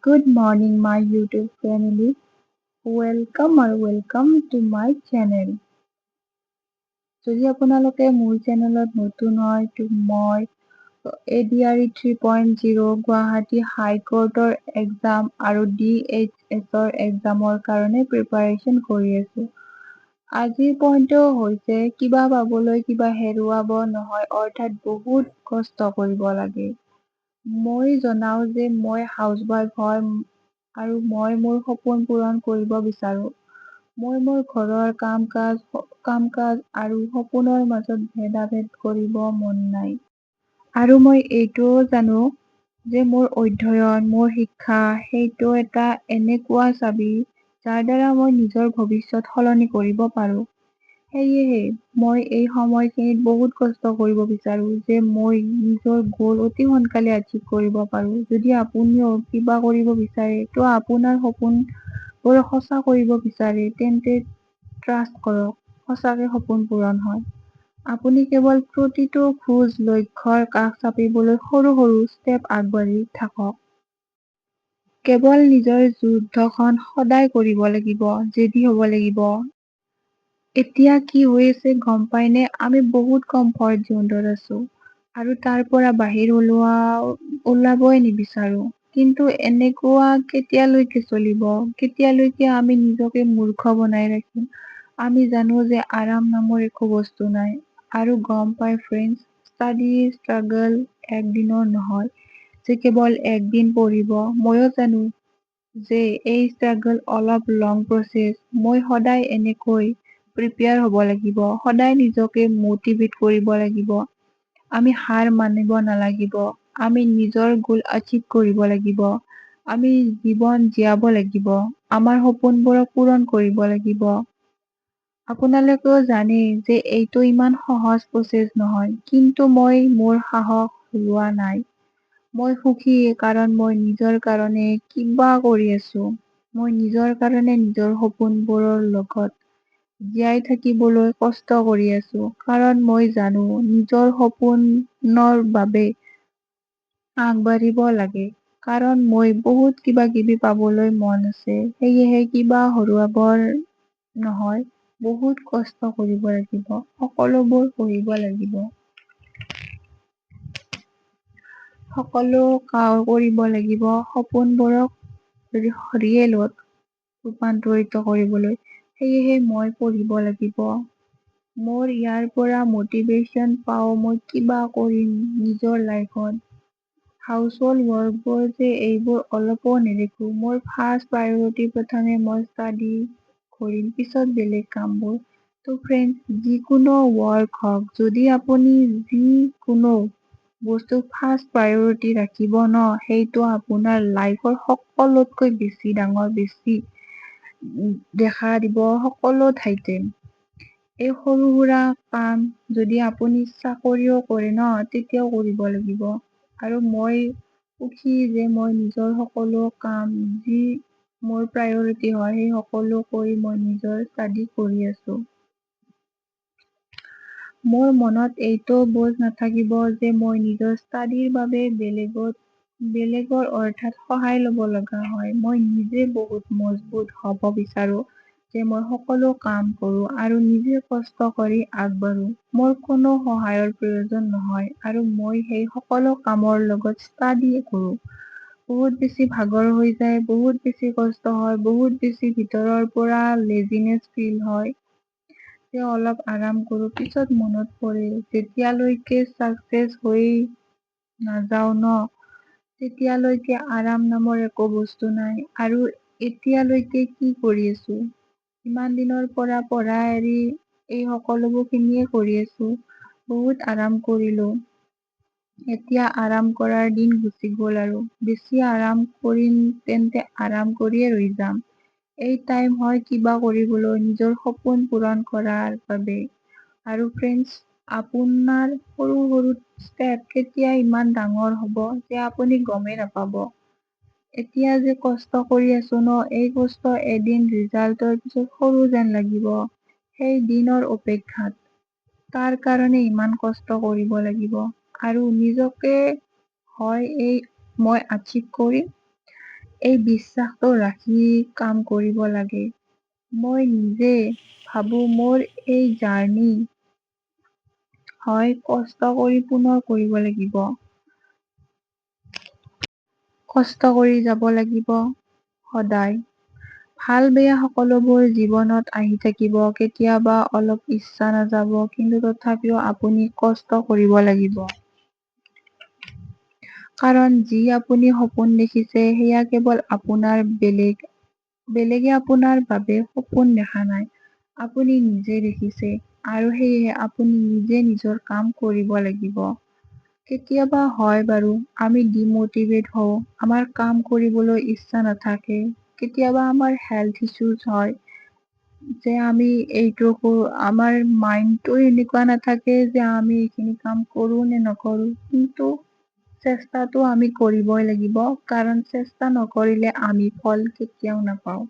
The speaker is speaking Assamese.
Good morning, my YouTube family. Welcome to my channel. যদি আপোনালোকে মোৰ চেনেলত নতুন হয়, মই ADRE 3.0 গুৱাহাটী হাইকোৰ্টৰ এক্সাম আৰু DHSৰ এক্সামৰ কাৰণে প্ৰিপাৰেচন কৰি আছো। আজিৰ পইণ্টটো হৈছে কিবা পাবলৈ কিবা হেৰুৱাব নহয়, অৰ্থাৎ বহুত কষ্ট কৰিব লাগে। মই জনাও যে মই হাউচৱাইফ হয় আৰু মই মোৰ সপোন পূৰণ কৰিব বিচাৰো। মই মোৰ ঘৰৰ কাম-কাজ আৰু সপোনৰ মাজত ভেদাভেদ কৰিব মন নাই। আৰু মই এইটোও জানো যে মোৰ অধ্যয়ন, মোৰ শিক্ষা সেইটো এটা এনেকুৱা চাবি যাৰ দ্বাৰা মই নিজৰ ভৱিষ্যত সলনি কৰিব পাৰো। সেয়েহে মই এই সময়খিনিত বহুত কষ্ট কৰিব বিচাৰো যে মই নিজৰ গ'ল অতি সোনকালে আচিভ কৰিব পাৰো। যদি আপুনিও কিবা কৰিব বিচাৰে তো আপোনাৰ সপোনবোৰ সঁচা কৰিব বিচাৰে তেন্তে ট্ৰাষ্ট কৰক, সঁচাকে সপোন পূৰণ হয়। আপুনি কেৱল প্ৰতিটো খোজ লক্ষ্যৰ কাষ চাপিবলৈ সৰু সৰু ষ্টেপ আগবাঢ়ি থাকক। কেৱল নিজৰ যুদ্ধখন সদায় কৰিব লাগিব, জেদী হ'ব লাগিব। এতিয়া কি হৈ আছে গম পাইনে? আমি বহুত কমফৰ্ট জোনত আছো আৰু তাৰ পৰা বাহিৰ ওলাবই নিবিচাৰো। কিন্তু এনেকুৱা কেতিয়ালৈকে চলিব? কেতিয়ালৈকে আমি নিজকে মূৰ্খ বনাই ৰাখিম? আমি জানো যে আৰাম নামৰ একো বস্তু নাই। আৰু গম পাই ফ্ৰেণ্ডছ, ষ্টাডি ষ্ট্ৰাগল একদিনৰ নহয় যে কেৱল একদিন পঢ়িব। ময়ো জানো যে এই ষ্ট্ৰাগল অলপ লং প্ৰচেছ। মই সদায় এনেকৈ প্ৰিপেয়াৰ হ'ব লাগিব, সদায় নিজকে মটিভেট কৰিব লাগিব। আমি হাৰ মানিব নালাগিব, আমি নিজৰ গোল আচিভ কৰিব লাগিব। আমি জীৱন জীয়াব লাগিব, আমাৰ সপোনবোৰক পূৰণ কৰিব লাগিব। আপোনালোকেও জানে যে এইটো ইমান সহজ প্ৰচেছ নহয়, কিন্তু মই মোৰ সাহস হেৰুওৱা নাই। মই সুখী কাৰণ মই নিজৰ কাৰণে কিবা কৰি আছো। মই নিজৰ কাৰণে নিজৰ সপোনবোৰৰ লগত জীয়াই থাকিবলৈ কষ্ট কৰি আছো, কাৰণ মই জানো নিজৰ সপোনৰ বাবে আগবাঢ়িব লাগে। কাৰণ মই বহুত কিবা কিবি পাবলৈ মন আছে, সেয়েহে কিবা হেৰুৱাবৰ নহয়, বহুত কষ্ট কৰিব লাগিব, সকলোবোৰ কৰিব লাগিব। সকলো কৰিব লাগিব সপোনবোৰক ৰিয়েলত ৰূপান্তৰিত কৰিবলৈ। সেয়েহে মই পঢ়িব লাগিব। মোৰ ইয়াৰ পৰা মটিভেশ্যন পাওঁ, মই কিবা কৰিম নিজৰ লাইফত। হাউচহোল্ড ৱৰ্কবোৰ যে এইবোৰ অলপো নেদেখো। মোৰ ফাৰ্ষ্ট প্ৰায়ৰিটি প্ৰথমে মই ষ্টাডি কৰিম, পিছত বেলেগ কামবোৰ। ত' ফ্ৰেণ্ডছ, যিকোনো ৱৰ্ক হওক, যদি আপুনি যিকোনো বস্তু ফাৰ্ষ্ট প্ৰায়ৰিটি ৰাখিব ন, সেইটো আপোনাৰ লাইফৰ সকলোতকৈ বেছি ডাঙৰ দেখা দিব সকলো ঠাইতে। এই সৰু সুৰা কাম যদি আপুনি চাকৰিও কৰে ন, তেতিয়াও কৰিব লাগিব। আৰু মই সুখী যে মই নিজৰ সকলো কাম যি মোৰ প্ৰায়ৰিটি হয়, সেই সকলো কৰি মই নিজৰ ষ্টাডি কৰি আছো। মোৰ মনত এইটো বোজ নাথাকিব যে মই নিজৰ ষ্টাডিৰ বাবে বেলেগৰ অৰ্থাৎ সহায় ল'ব লগা হয়। মই নিজে বহুত মজবুত হ'ব বিচাৰো যে মই সকলো কাম কৰো আৰু নিজে কষ্ট কৰি আগবাঢ়ো। মোৰ কোনো সহায়ৰ প্ৰয়োজন নহয় আৰু মই সেই সকলো কামৰ লগত ষ্টাডি কৰো। বহুত বেছি ভাগৰ হৈ যায়, বহুত বেছি কষ্ট হয়, বহুত বেছি ভিতৰৰ পৰা লেজিনেছ ফিল হয়। যে অলপ আৰাম কৰো, পিছত মনত পৰে যেতিয়ালৈকে চাকচেছ হৈ নাযাও ন, তেতিয়ালৈকে আৰাম নামৰ একো বস্তু নাই। আৰু এতিয়ালৈকে কি কৰি আছো? ইমান দিনৰ পৰা পঢ়া এৰি এই সকলোবোৰ খিনিয়ে কৰি আছো। বহুত আৰাম কৰিলো। এতিয়া আৰাম কৰাৰ দিন গুচি গ'ল আৰু বেছি আৰাম কৰিম তেন্তে আৰাম কৰিয়ে ৰৈ যাম। এই টাইম হয় কিবা কৰিবলৈ, নিজৰ সপোন পূৰণ কৰাৰ বাবে। আৰু ফ্ৰেণ্ডছ, আপোনাৰ সৰু সৰু ষ্টেপ কেতিয়া ইমান ডাঙৰ হ'ব যে আপুনি গমেই নাপাব। এতিয়া যে কষ্ট কৰি আছো ন, এই কষ্ট এদিন ৰিজাল্টৰ পিছত সৰু যেন লাগিব। সেই দিনৰ অপেক্ষাত, তাৰ কাৰণে ইমান কষ্ট কৰিব লাগিব। আৰু নিজকে হয় মই আচিভ কৰিম, এই বিশ্বাসটো ৰাখি কাম কৰিব লাগে। মই নিজে ভাবো মোৰ এই জাৰ্ণি হয় কষ্ট কৰি পুনৰ কৰিব লাগিব। কষ্ট কৰি যাব লাগিব সদায়। ভাল বেয়া সকলোবোৰ জীৱনত আহি থাকিব, কেতিয়াবা অলপ ইচ্ছা নাযাব, কিন্তু তথাপিও আপুনি কষ্ট কৰিব লাগিব। কাৰণ যি আপুনি সপোন দেখিছে সেয়া কেৱল আপোনাৰ বেলেগে আপোনাৰ বাবে সপোন দেখা নাই। আপুনি নিজে দেখিছে আৰু সেয়েহে আপুনি নিজে নিজৰ কাম কৰিব লাগিব। কেতিয়াবা হয় বাৰু আমি ডিমটিভেট হওঁ, আমাৰ কাম কৰিবলৈ ইচ্ছা নাথাকে। কেতিয়াবা আমাৰ হেল্থ ইছ্যুজ হয়। যে আমি এইটো কৰো, আমাৰ মাইণ্ডটো এনেকুৱা নাথাকে যে আমি এইখিনি কাম কৰো নে নকৰো, কিন্তু চেষ্টাটো আমি কৰিবই লাগিব, কাৰণ চেষ্টা নকৰিলে আমি ফল কেতিয়াও নাপাওঁ।